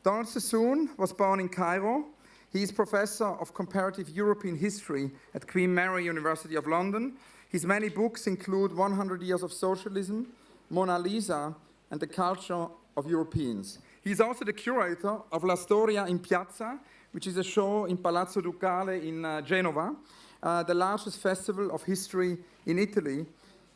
Donald Sassoon was born in Cairo. He is professor of comparative European history at Queen Mary University of London. His many books include 100 Years of Socialism, Mona Lisa, and the Culture of Europeans. He is also the curator of La Storia in Piazza, which is a show in Palazzo Ducale in Genova, the largest festival of history in Italy.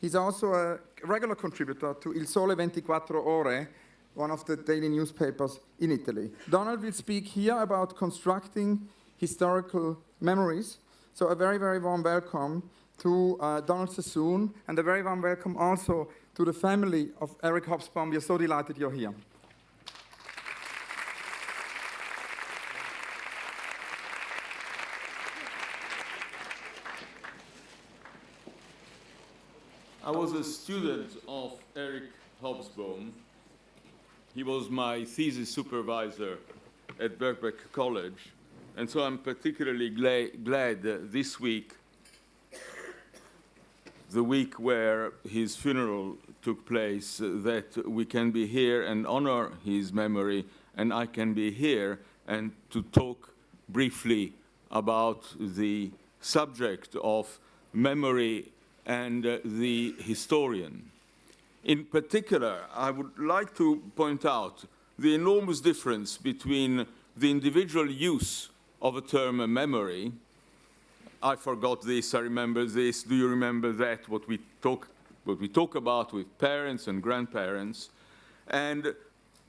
He's also a regular contributor to Il Sole 24 Ore, one of the daily newspapers in Italy. Donald will speak here about constructing historical memories. So a very, very warm welcome to Donald Sassoon, and a very warm welcome also to the family of Eric Hobsbawm. We are so delighted you're here. I was a student of Eric Hobsbawm. He was my thesis supervisor at Birkbeck College, and so I'm particularly glad this week, the week where his funeral took place, that we can be here and honor his memory, and I can be here and to talk briefly about the subject of memory and the historian. In particular, I would like to point out the enormous difference between the individual use of a term memory. I forgot this, I remember this, do you remember that, what we talk about with parents and grandparents, and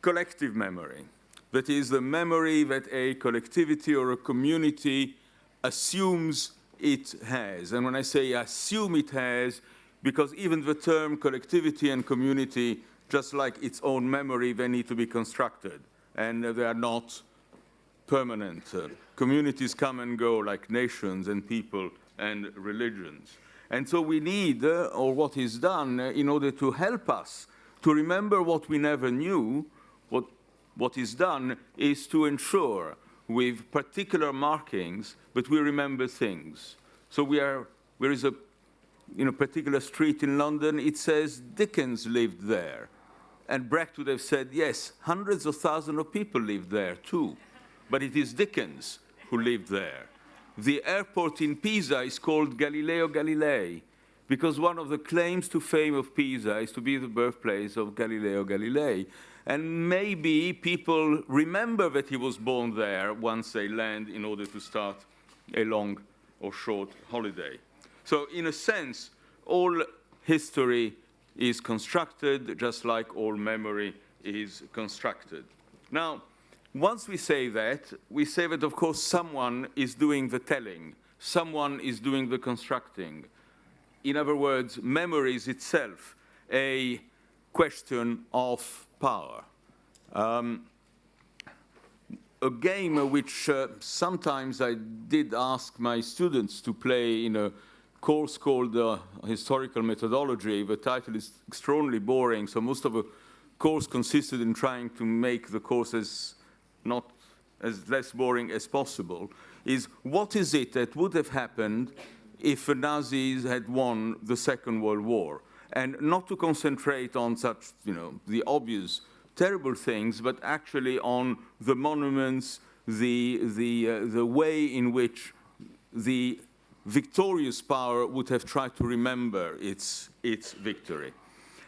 collective memory. That is the memory that a collectivity or a community assumes it has. And when I say assume it has, because even the term collectivity and community, just like its own memory, they need to be constructed, and they are not permanent. Communities come and go like nations and people and religions. And so we need, or what is done, in order to help us to remember what we never knew, what is done is to ensure with particular markings that we remember things. So there is a particular street in London, it says Dickens lived there. And Brandt would have said, yes, hundreds of thousands of people lived there too. But it is Dickens who lived there. The airport in Pisa is called Galileo Galilei, because one of the claims to fame of Pisa is to be the birthplace of Galileo Galilei. And maybe people remember that he was born there once they land in order to start a long or short holiday. So in a sense, all history is constructed just like all memory is constructed. Now, once we say that, of course, someone is doing the telling, someone is doing the constructing. In other words, memory is itself a question of power. A game which sometimes I did ask my students to play in a course called Historical Methodology. The title is extraordinarily boring, so most of the course consisted in trying to make the course as less boring as possible, is what is it that would have happened if the Nazis had won the Second World War? And not to concentrate on such, the obvious terrible things, but actually on the monuments, the way in which the victorious power would have tried to remember its victory.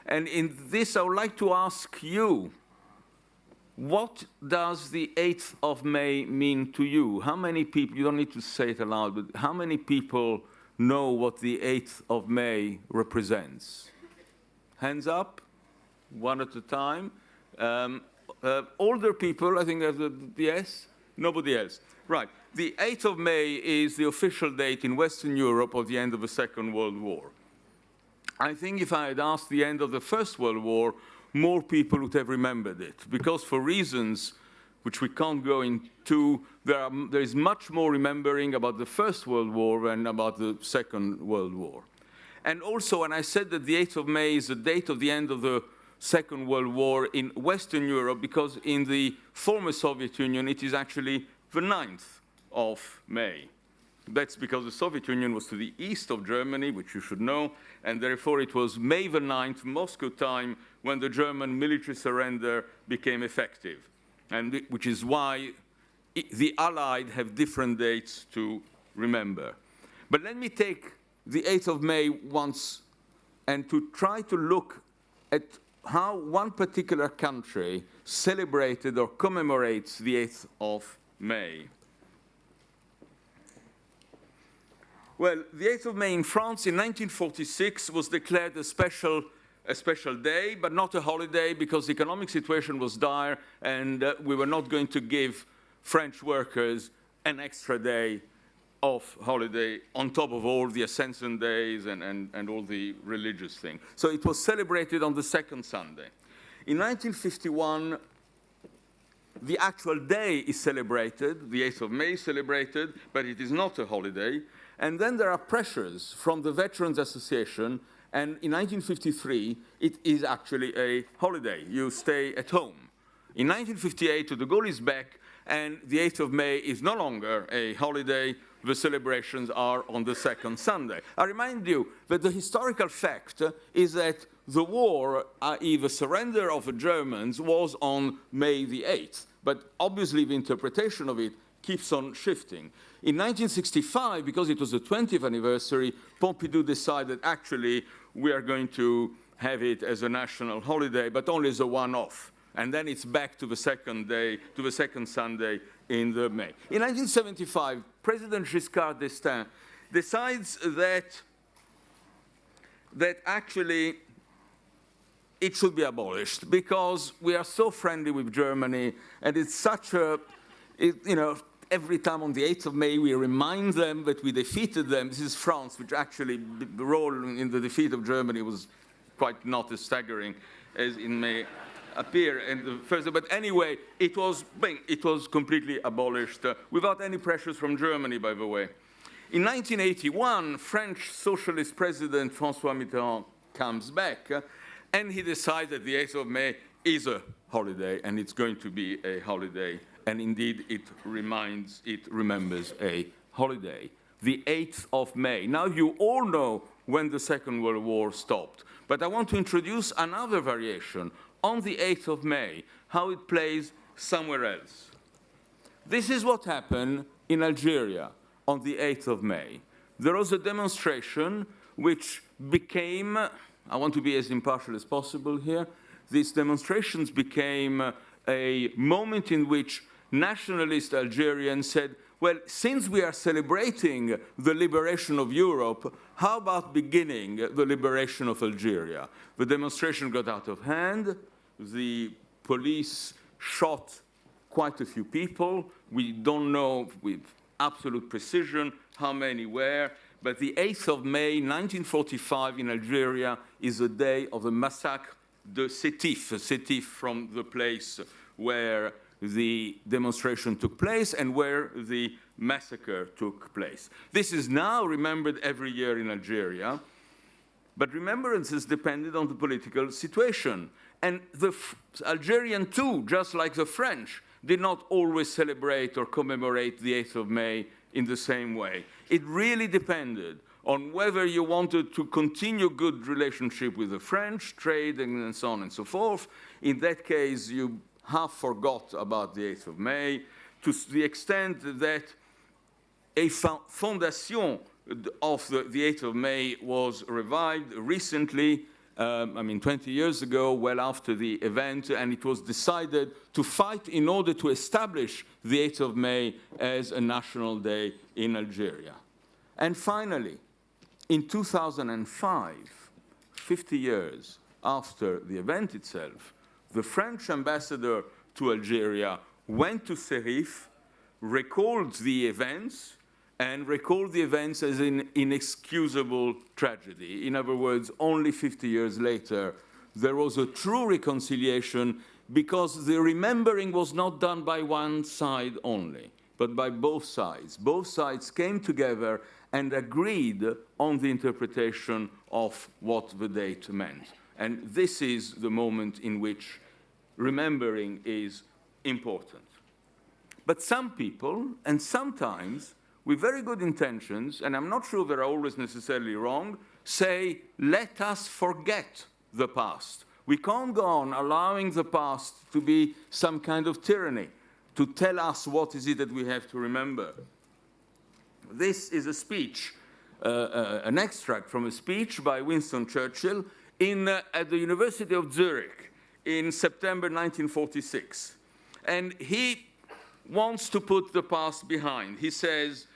And in this, I would like to ask you, what does the 8th of May mean to you? How many people, you don't need to say it aloud, but how many people know what the 8th of May represents? Hands up, one at a time. Older people, I think, yes? Nobody else. Right. The 8th of May is the official date in Western Europe of the end of the Second World War. I think if I had asked the end of the First World War, more people would have remembered it, because for reasons which we can't go into, there is much more remembering about the First World War than about the Second World War. And also, when I said that the 8th of May is the date of the end of the Second World War in Western Europe, because in the former Soviet Union, it is actually the 9th of May. That's because the Soviet Union was to the east of Germany, which you should know, and therefore it was May the 9th, Moscow time, when the German military surrender became effective. and which is why the Allied have different dates to remember. But let me take the 8th of May once and to try to look at how one particular country celebrated or commemorates the 8th of May. Well, the 8th of May in France in 1946 was declared a special day, but not a holiday, because the economic situation was dire and we were not going to give French workers an extra day of holiday on top of all the Ascension days and all the religious things. So it was celebrated on the second Sunday. In 1951, the actual day is celebrated, the 8th of May is celebrated, but it is not a holiday. And then there are pressures from the Veterans Association, and in 1953, it is actually a holiday. You stay at home. In 1958, de Gaulle is back, and the 8th of May is no longer a holiday. The celebrations are on the second Sunday. I remind you that the historical fact is that the war, i.e. the surrender of the Germans, was on May the 8th. But obviously the interpretation of it keeps on shifting. In 1965, because it was the 20th anniversary, Pompidou decided actually we are going to have it as a national holiday, but only as a one-off. And then it's back to the second day, to the second Sunday in the May. In 1975, President Giscard d'Estaing decides that actually it should be abolished because we are so friendly with Germany, and it's such a, every time on the 8th of May we remind them that we defeated them. This is France, which actually, the role in the defeat of Germany was quite not as staggering as it may appear in the first, but anyway, it was completely abolished without any pressures from Germany, by the way. In 1981, French socialist president François Mitterrand comes back, and he decided the 8th of May is a holiday, and it's going to be a holiday, and indeed it remembers a holiday. The 8th of May. Now you all know when the Second World War stopped, but I want to introduce another variation on the 8th of May, how it plays somewhere else. This is what happened in Algeria on the 8th of May. There was a demonstration which became, I want to be as impartial as possible here, these demonstrations became a moment in which nationalist Algerians said, well, since we are celebrating the liberation of Europe, how about beginning the liberation of Algeria? The demonstration got out of hand. The police shot quite a few people. We don't know with absolute precision how many were, but the 8th of May, 1945 in Algeria is the day of the massacre de Sétif from the place where the demonstration took place and where the massacre took place. This is now remembered every year in Algeria, but remembrances depended on the political situation. And the Algerian too, just like the French, did not always celebrate or commemorate the 8th of May in the same way. It really depended on whether you wanted to continue good relationship with the French, trade and so on and so forth. In that case, you half forgot about the 8th of May, to the extent that a fondation of the 8th of May was revived recently, 20 years ago, well after the event, and it was decided to fight in order to establish the 8th of May as a national day in Algeria. And finally, in 2005, 50 years after the event itself, the French ambassador to Algeria went to Serif, recalled the events, and recalled the events as an inexcusable tragedy. In other words, only 50 years later, there was a true reconciliation because the remembering was not done by one side only, but by both sides. Both sides came together and agreed on the interpretation of what the date meant. And this is the moment in which remembering is important. But some people, and sometimes with very good intentions, and I'm not sure they're always necessarily wrong, say, let us forget the past. We can't go on allowing the past to be some kind of tyranny, to tell us what is it that we have to remember. This is a speech, an extract from a speech by Winston Churchill at the University of Zurich in September 1946. And he wants to put the past behind. He says,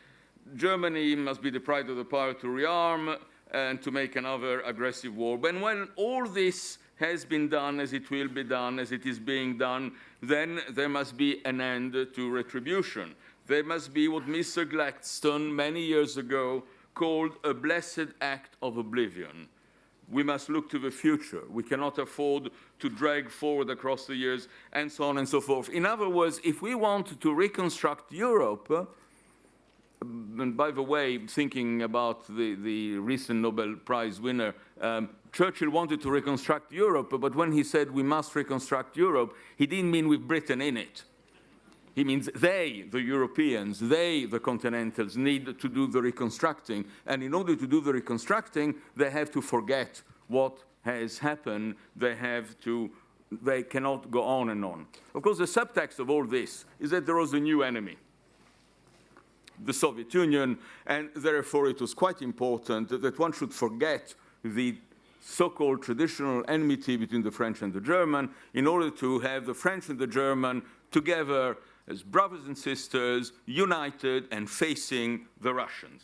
Germany must be deprived of the power to rearm and to make another aggressive war. But when all this has been done, as it will be done, as it is being done, then there must be an end to retribution. There must be what Mr. Gladstone many years ago called a blessed act of oblivion. We must look to the future. We cannot afford to drag forward across the years, and so on and so forth. In other words, if we want to reconstruct Europe, and by the way, thinking about the recent Nobel Prize winner, Churchill wanted to reconstruct Europe, but when he said we must reconstruct Europe, he didn't mean with Britain in it. He means they, the Europeans, they, the continentals, need to do the reconstructing. And in order to do the reconstructing, they have to forget what has happened. They cannot go on and on. Of course, the subtext of all this is that there was a new enemy, the Soviet Union, and therefore it was quite important that one should forget the so-called traditional enmity between the French and the German in order to have the French and the German together as brothers and sisters, united and facing the Russians.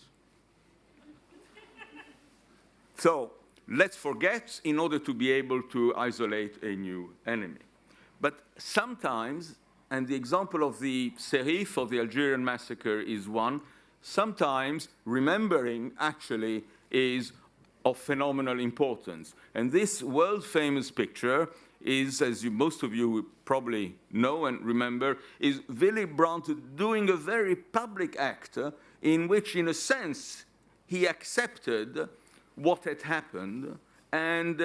So let's forget in order to be able to isolate a new enemy. But sometimes, and the example of the Serif of the Algerian massacre is one, sometimes remembering actually is of phenomenal importance. And this world-famous picture is, as most of you probably know and remember, is Willy Brandt doing a very public act in which, in a sense, he accepted what had happened and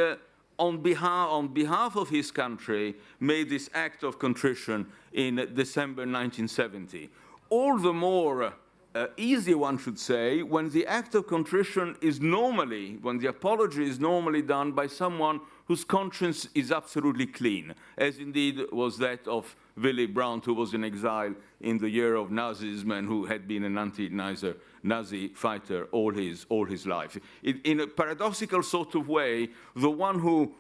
on behalf of his country, made this act of contrition in December 1970. All the more easy, one should say, when the act of contrition is normally, when the apology is normally done by someone whose conscience is absolutely clean, as indeed was that of Willy Brandt, who was in exile in the year of Nazism and who had been an anti-Nazi fighter all his life. In a paradoxical sort of way, the one who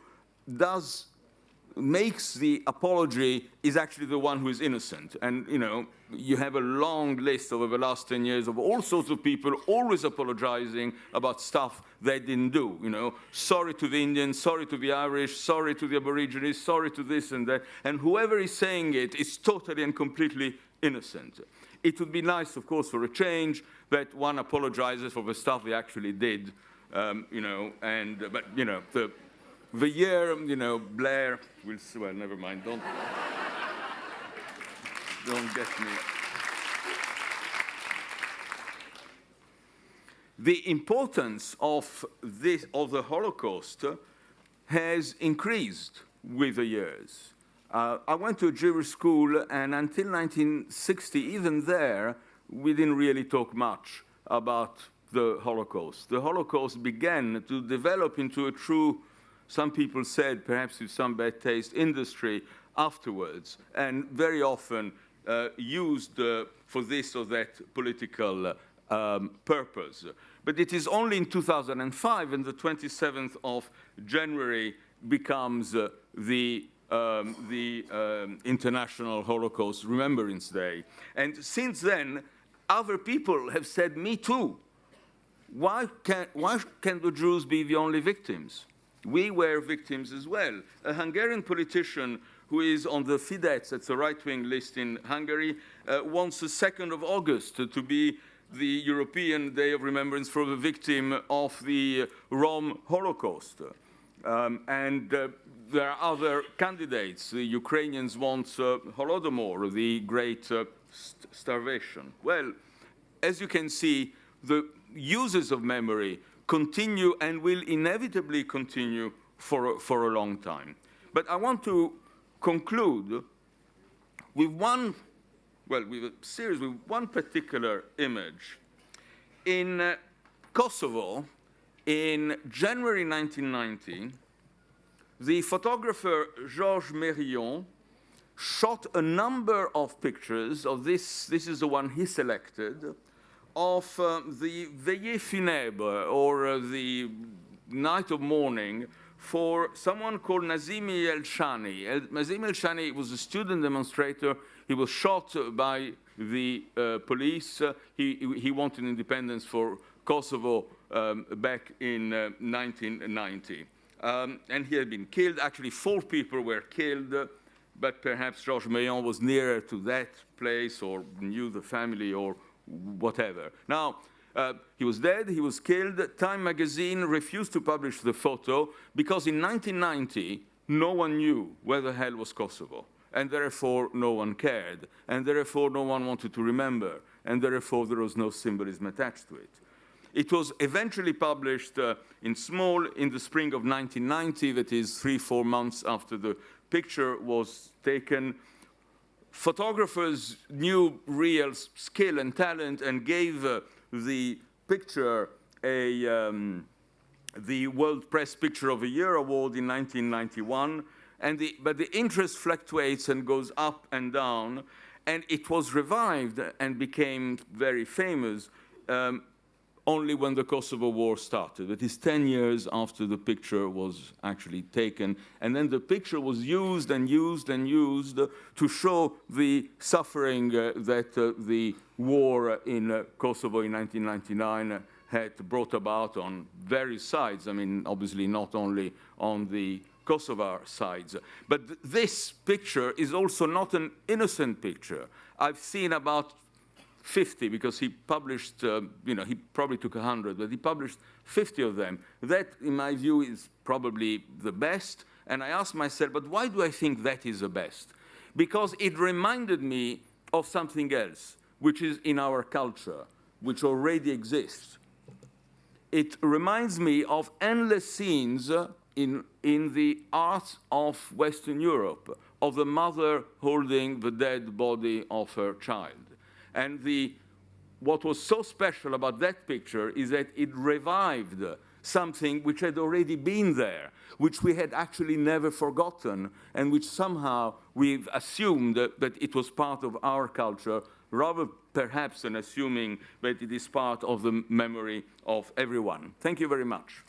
makes the apology is actually the one who is innocent. And, you know, you have a long list over the last 10 years of all sorts of people always apologizing about stuff they didn't do, you know. Sorry to the Indians, sorry to the Irish, sorry to the Aborigines, sorry to this and that. And whoever is saying it is totally and completely innocent. It would be nice, of course, for a change that one apologizes for the stuff they actually did, you know, but, you know, the year, you know, Blair will, well, never mind, don't get me. The importance of the Holocaust has increased with the years. I went to a Jewish school, and until 1960, even there, we didn't really talk much about the Holocaust. The Holocaust began to develop into a true, some people said, perhaps with some bad taste, industry afterwards, and very often used for this or that political purpose. But it is only in 2005, and the 27th of January becomes the International Holocaust Remembrance Day. And since then, other people have said, me too. Why can the Jews be the only victims? We were victims as well. A Hungarian politician who is on the Fidesz, that's a right-wing list in Hungary, wants the 2nd of August to be the European Day of Remembrance for the victim of the Rome Holocaust. There are other candidates. The Ukrainians want Holodomor, the great starvation. Well, as you can see, the uses of memory continue and will inevitably continue for a long time. But I want to conclude with one particular image. In Kosovo, in January 1990, The photographer Georges Meuron shot a number of pictures of this. This is the one he selected, of the veillée funèbre, or the night of mourning, for someone called Nazimi El-Shani. Nazimi El-Shani was a student demonstrator. He was shot by the police. He wanted independence for Kosovo back in 1990. And he had been killed. Actually, 4 people were killed, but perhaps Georges Meuron was nearer to that place or knew the family or whatever. Now, he was dead, he was killed. Time magazine refused to publish the photo because in 1990, no one knew where the hell was Kosovo. And therefore, no one cared. And therefore, no one wanted to remember. And therefore, there was no symbolism attached to it. It was eventually published in small in the spring of 1990, that is 3-4 months after the picture was taken. Photographers knew real skill and talent and gave the picture the World Press Picture of the Year award in 1991. But the interest fluctuates and goes up and down. And it was revived and became very famous only when the Kosovo War started. It is 10 years after the picture was actually taken. And then the picture was used and used and used to show the suffering that the war in Kosovo in 1999 had brought about on various sides. I mean, obviously not only on the Kosovar sides. But this picture is also not an innocent picture. I've seen about 50, because he published, he probably took 100, but he published 50 of them. That, in my view, is probably the best. And I asked myself, but why do I think that is the best? Because it reminded me of something else, which is in our culture, which already exists. It reminds me of endless scenes in the art of Western Europe, of the mother holding the dead body of her child. And what was so special about that picture is that it revived something which had already been there, which we had actually never forgotten, and which somehow we've assumed that it was part of our culture, rather perhaps than assuming that it is part of the memory of everyone. Thank you very much.